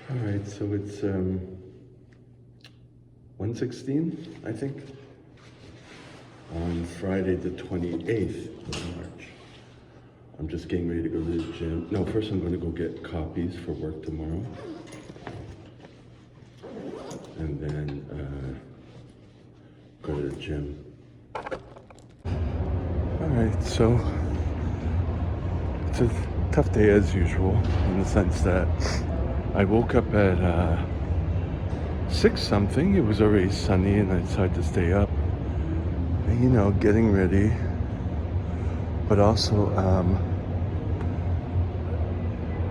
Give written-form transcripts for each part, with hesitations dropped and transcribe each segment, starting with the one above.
All right, so it's 1:16, I think, on Friday the 28th of March. I'm just getting ready to go to the gym. No, first I'm going to go get copies for work tomorrow. And then go to the gym. All right, so it's a tough day as usual in the sense that I woke up at 6 something. It was already sunny and I decided to stay up. And, you know, getting ready. But also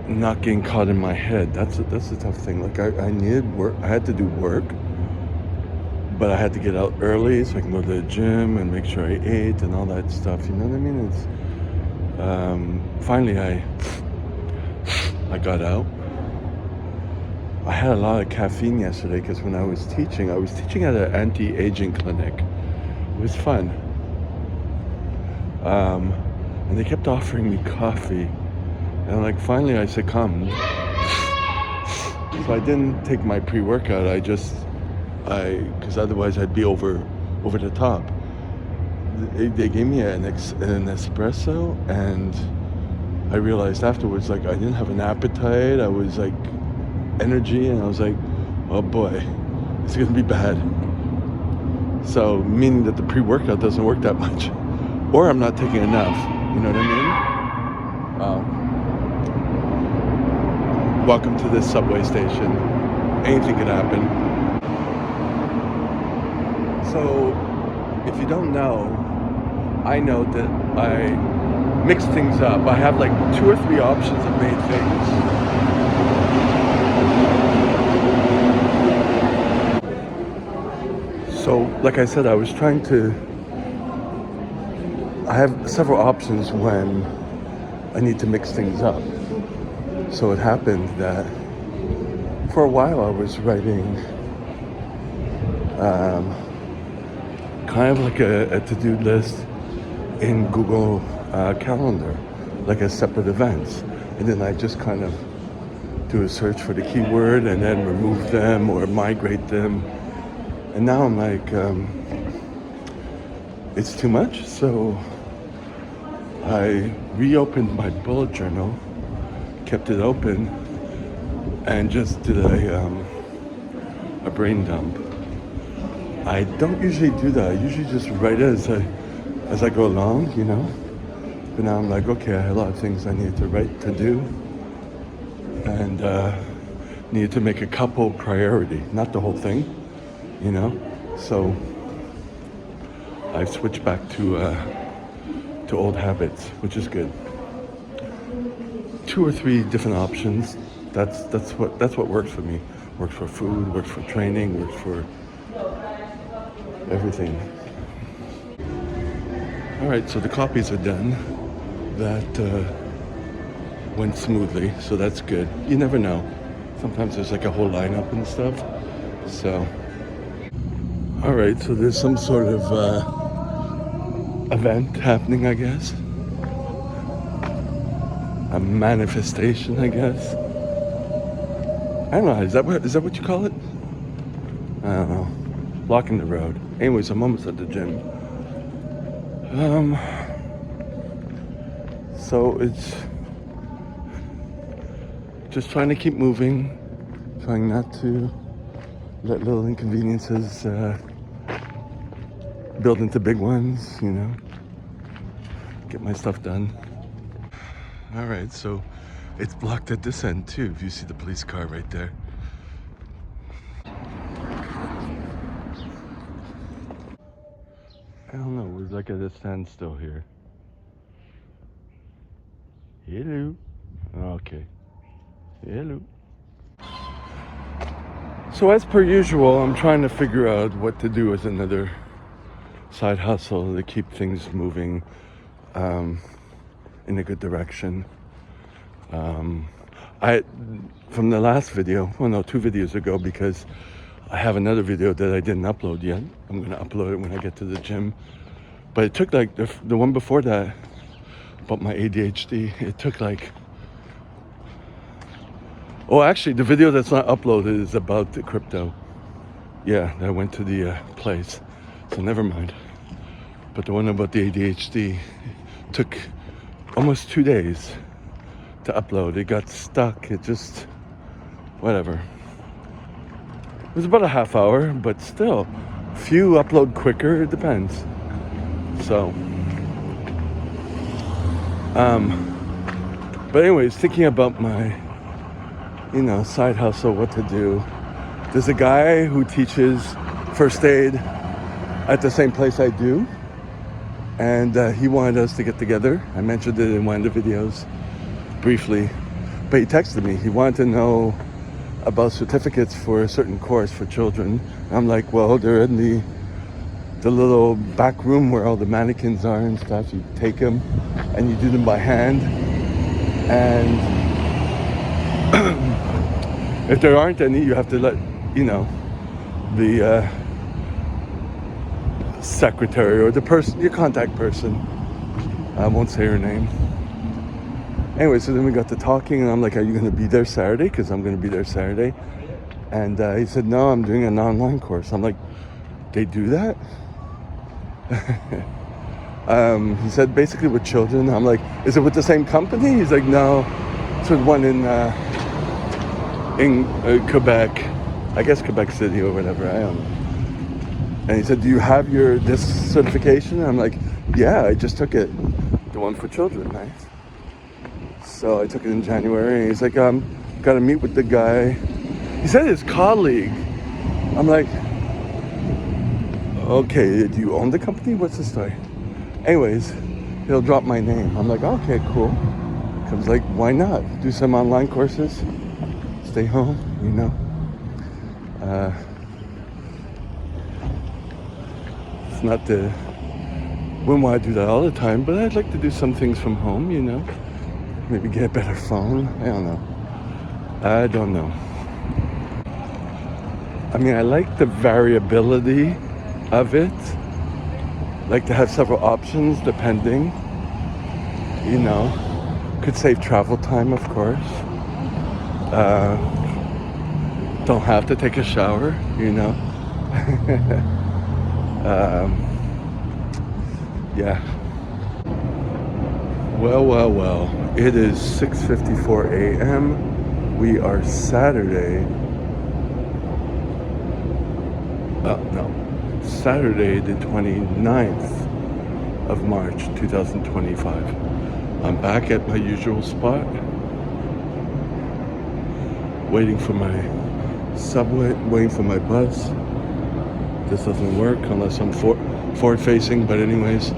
not getting caught in my head. That's a tough thing. Like I needed work. I had to do work. But I had to get out early so I can go to the gym and make sure I ate and all that stuff. You know what I mean? It's finally I got out. I had a lot of caffeine yesterday because when I was teaching at an anti-aging clinic. It was fun. And they kept offering me coffee. And like finally I succumbed. So I didn't take my pre-workout. Because otherwise I'd be over the top. They gave me an espresso, and I realized afterwards, like, I didn't have an appetite. I was like energy, and I was like, oh boy, it's gonna be bad. So meaning that the pre-workout doesn't work that much, or I'm not taking enough. You know what I mean? Welcome to this subway station. Anything could happen. So, if you don't know, I know that I mix things up. I have like 2 or 3 options of made things. So, like I said, I have several options when I need to mix things up. So it happened that for a while I was writing kind of like a to-do list in Google Calendar, like a separate events. And then I just kind of do a search for the keyword and then remove them or migrate them. And now I'm like, it's too much. So I reopened my bullet journal, kept it open, and just did a brain dump. I don't usually do that. I usually just write it as I go along, you know. But now I'm like, okay, I have a lot of things I need to write to do, and needed to make a couple priority, not the whole thing, you know. So I've switched back to old habits, which is good. 2 or 3 different options. That's what works for me. Works for food, works for training, works for everything. All right, so the copies are done. That went smoothly, so that's good. You never know. Sometimes there's like a whole lineup and stuff. So, all right, so there's some sort of event happening, I guess. A manifestation, I guess. I don't know. Is that what you call it? I don't know. Blocking the road. Anyways, I'm almost at the gym. So it's just trying to keep moving, trying not to let little inconveniences build into big ones, you know. Get my stuff done. All right, so it's blocked at this end too, if you see the police car right there. I don't know, we're like at a standstill here. Hello. Okay. Hello. So as per usual, I'm trying to figure out what to do as another side hustle to keep things moving in a good direction. From the last video, 2 videos ago, because I have another video that I didn't upload yet. I'm gonna upload it when I get to the gym. But it took like the one before that about my ADHD. It took like Oh, actually, the video that's not uploaded is about the crypto. Yeah, I went to the place, so never mind. But the one about the ADHD took almost 2 days to upload. It got stuck. It just, whatever. It was about a half hour, but still, few upload quicker. It depends. So, but anyways, thinking about my, side hustle, what to do. There's a guy who teaches first aid at the same place I do, and he wanted us to get together. I mentioned it in one of the videos briefly, but he texted me. He wanted to know about certificates for a certain course for children. I'm like, well, they're in the little back room where all the mannequins are and stuff. You take them and you do them by hand, and if there aren't any, you have to let the secretary or the person, your contact person, I won't say her name. Anyway, so then we got to talking, and I'm like, are you going to be there Saturday? Because I'm going to be there Saturday. And he said, no, I'm doing an online course. I'm like, they do that? He said, basically with children. I'm like, is it with the same company? He's like, no, it's with one in Quebec. I guess Quebec City or whatever, I don't know. And he said, do you have this certification? And I'm like, yeah, I just took it. The one for children, right? So I took it in January, and he's like, gotta meet with the guy. He said his colleague. I'm like, okay, do you own the company? What's the story? Anyways, he'll drop my name. I'm like, okay, cool. Comes like, why not? Do some online courses, stay home, It's not wouldn't want to do that all the time, but I'd like to do some things from home, Maybe get a better phone. I don't know. I mean, I like the variability of it. Like to have several options depending. Could save travel time, of course. Don't have to take a shower, Yeah. Well. It is 6:54 a.m. We are Saturday the 29th of March 2025. I'm back at my usual spot, waiting for my subway, waiting for my bus. This doesn't work unless I'm forward facing, but anyways,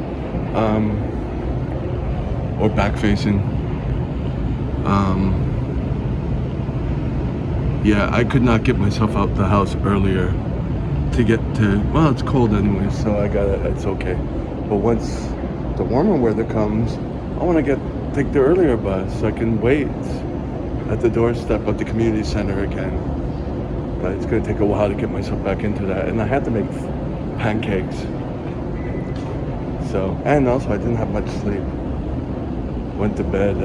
or back facing. Yeah, I could not get myself out the house earlier to get to, well, it's cold anyway, so it's okay. But once the warmer weather comes, I want to take the earlier bus so I can wait at the doorstep of the community center again. But it's going to take a while to get myself back into that. And I had to make pancakes. So, and also I didn't have much sleep. Went to bed,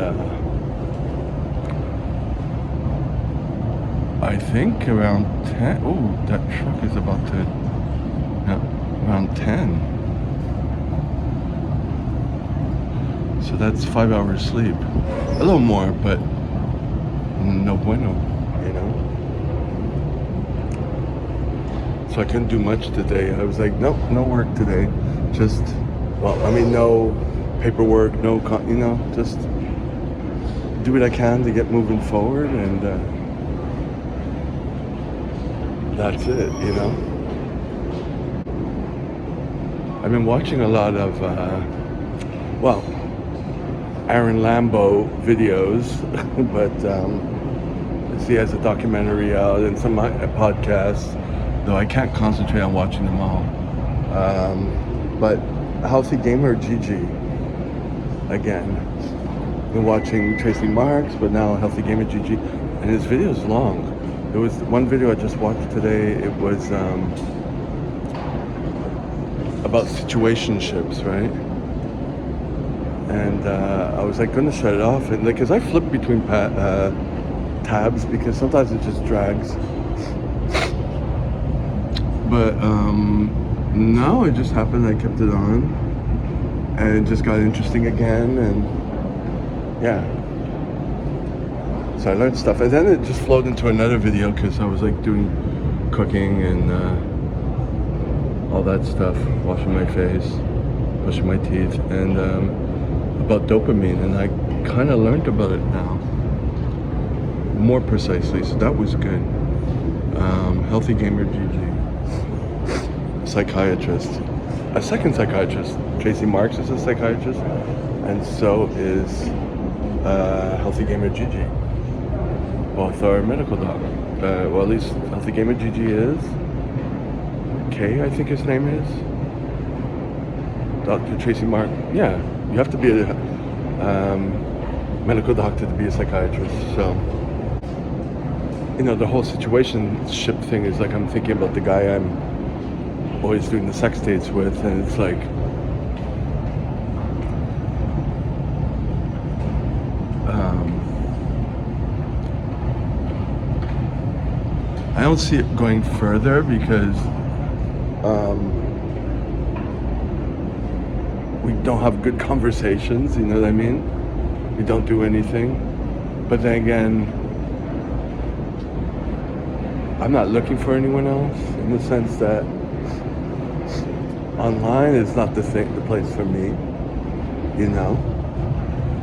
I think around 10. Oh, that truck is about to, around 10. So that's 5 hours sleep. A little more, but no bueno, So I couldn't do much today. I was like, nope, no work today. Just, no paperwork, just do what I can to get moving forward, and that's it, I've been watching a lot of, Aaron Lambo videos, but he has a documentary out and some podcasts, though I can't concentrate on watching them all. But Healthy Gamer Gigi, again, been watching Tracy Marks, but now Healthy Gamer Gigi, and his video is long. There was one video I just watched today. It was about situationships, right? And I was like going to shut it off, and because I flip between tabs because sometimes it just drags. But no, it just happened. I kept it on, and it just got interesting again, and yeah. So I learned stuff, and then it just flowed into another video because I was like doing cooking and all that stuff, washing my face, brushing my teeth, and about dopamine, and I kind of learned about it now, more precisely. So that was good. Healthy Gamer GG, psychiatrist, a second psychiatrist, Tracy Marks is a psychiatrist, and so is Healthy Gamer GG. Both are medical doc. Well, at least Healthy Gamer GG is. Kay, I think his name is. Dr. Tracy Mark. Yeah, you have to be a medical doctor to be a psychiatrist. So, you know, the whole situationship thing is like I'm thinking about the guy I'm always doing the sex dates with, and it's like, I don't see it going further because we don't have good conversations, you know what I mean? We don't do anything. But then again, I'm not looking for anyone else in the sense that online is not the place for me, you know?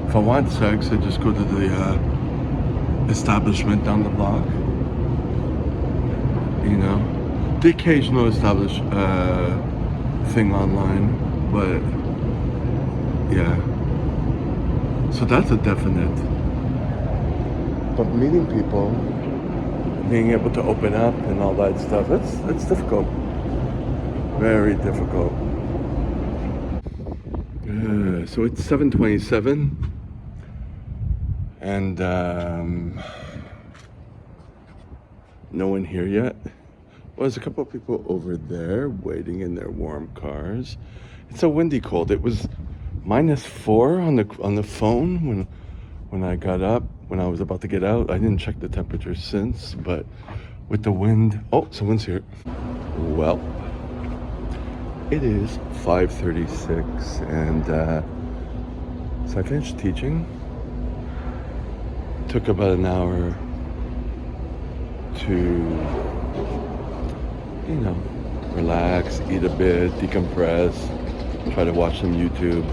If I want sex, I just go to the establishment down the block. You know, the occasional established thing online, but yeah. So that's a definite. But meeting people, being able to open up and all that stuff, it's difficult. Very difficult. So it's 7:27, and no one here yet. Well, there's a couple of people over there waiting in their warm cars. It's so windy cold. It was -4 on the phone when I got up, when I was about to get out. I didn't check the temperature since, but with the wind. Oh, someone's here. Well, it is 5:36, and so I finished teaching. Took about an hour to, you know, relax, eat a bit, decompress, try to watch some YouTube,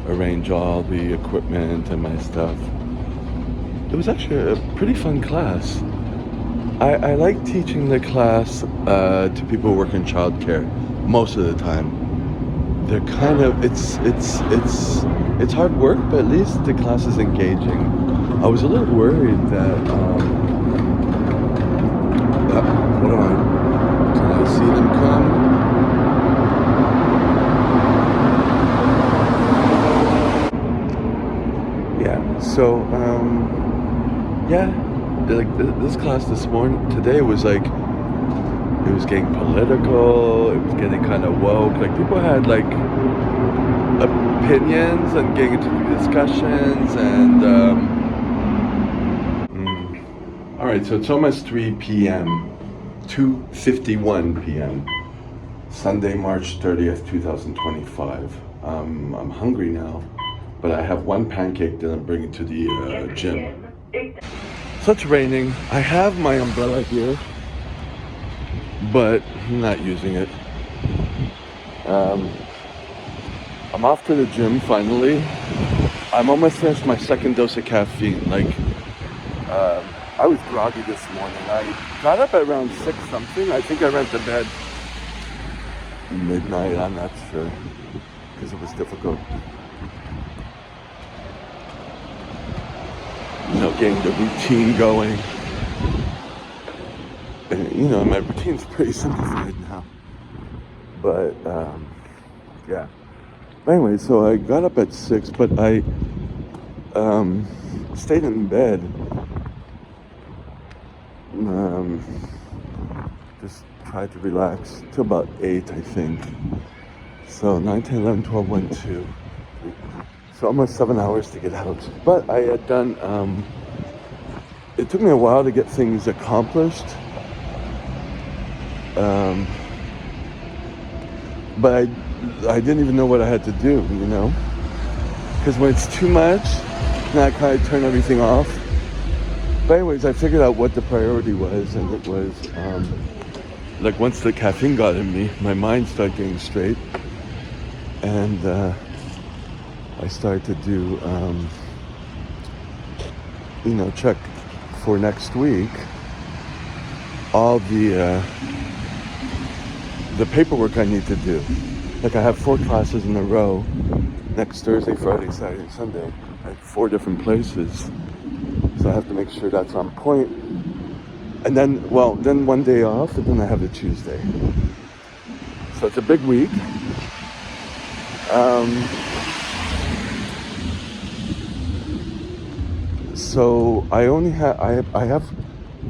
arrange all the equipment and my stuff. It was actually a pretty fun class. I like teaching the class to people who work in childcare most of the time. They're kind of, it's hard work, but at least the class is engaging. I was a little worried that, what am I? Can I see them come? Yeah. So, yeah. Like this class this morning, today was like, it was getting political. It was getting kind of woke. Like people had like opinions and getting into discussions and. All right. So it's almost 3 p.m. 2:51 p.m. Sunday, March 30th, 2025. I'm hungry now, but I have one pancake that I'm bringing to the gym. So it's raining. I have my umbrella here, but I'm not using it. I'm off to the gym finally. I'm almost finished my second dose of caffeine. Like, I was groggy this morning. I got up at around 6 something. I think I went to bed midnight. I'm not sure because it was difficult. You know, getting the routine going. And, you know, my routine's pretty simplified now. But, yeah. Anyway, so I got up at 6, but I stayed in bed. Just tried to relax till about 8, I think. So 9, 10, 11, 12, 1, 2. So almost 7 hours to get out. But I had done it took me a while to get things accomplished. Um, but I didn't even know what I had to do, you know? Because when it's too much, then I kind of turn everything off. But anyways, I figured out what the priority was, and it was, like once the caffeine got in me, my mind started getting straight. And I started to do, check for next week all the paperwork I need to do. Like I have 4 classes in a row next Thursday, Friday, Saturday, and Sunday at 4 different places. So I have to make sure that's on point. And then one day off, and then I have the Tuesday. So it's a big week. So I only have I have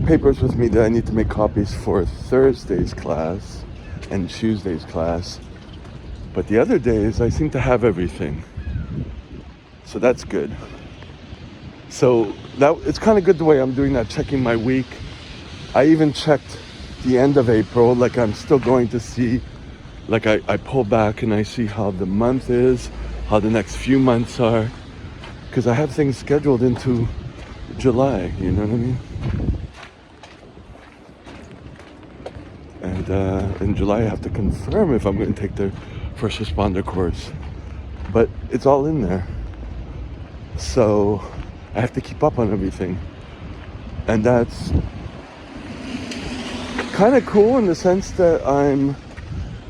papers with me that I need to make copies for Thursday's class and Tuesday's class. But the other days I seem to have everything. So that's good. So that it's kind of good the way I'm doing that, checking my week. I even checked the end of April, like I'm still going to see, like I pull back and I see how the month is, how the next few months are, because I have things scheduled into July, you know what I mean? And in July I have to confirm if I'm going to take the first responder course. But it's all in there. So I have to keep up on everything. And that's kind of cool in the sense that I'm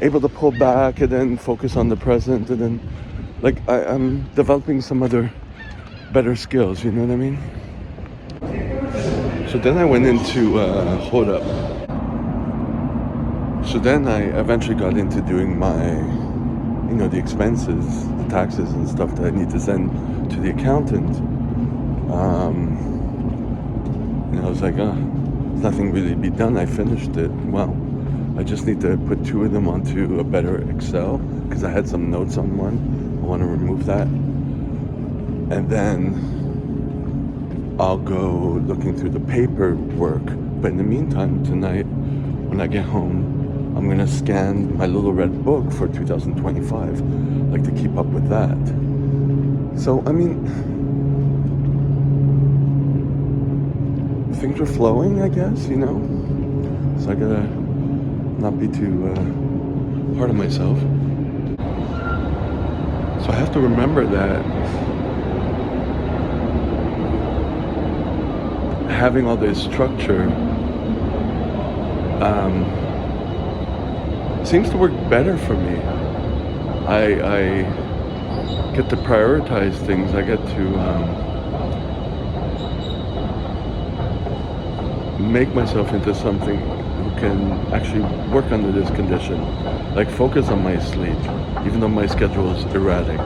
able to pull back and then focus on the present, and then like I'm developing some other better skills, you know what I mean? So then I went into hold up. So then I eventually got into doing my, the expenses, the taxes and stuff that I need to send to the accountant. And I was like, there's nothing really to be done. I finished it. Well, I just need to put 2 of them onto a better Excel because I had some notes on one. I want to remove that. And then I'll go looking through the paperwork. But in the meantime, tonight, when I get home, I'm going to scan my little red book for 2025, like to keep up with that. So, I mean, things are flowing, I guess, you know? So I gotta not be too hard on myself. So I have to remember that having all this structure seems to work better for me. I get to prioritize things. I get to make myself into something who can actually work under this condition. Like focus on my sleep, even though my schedule is erratic.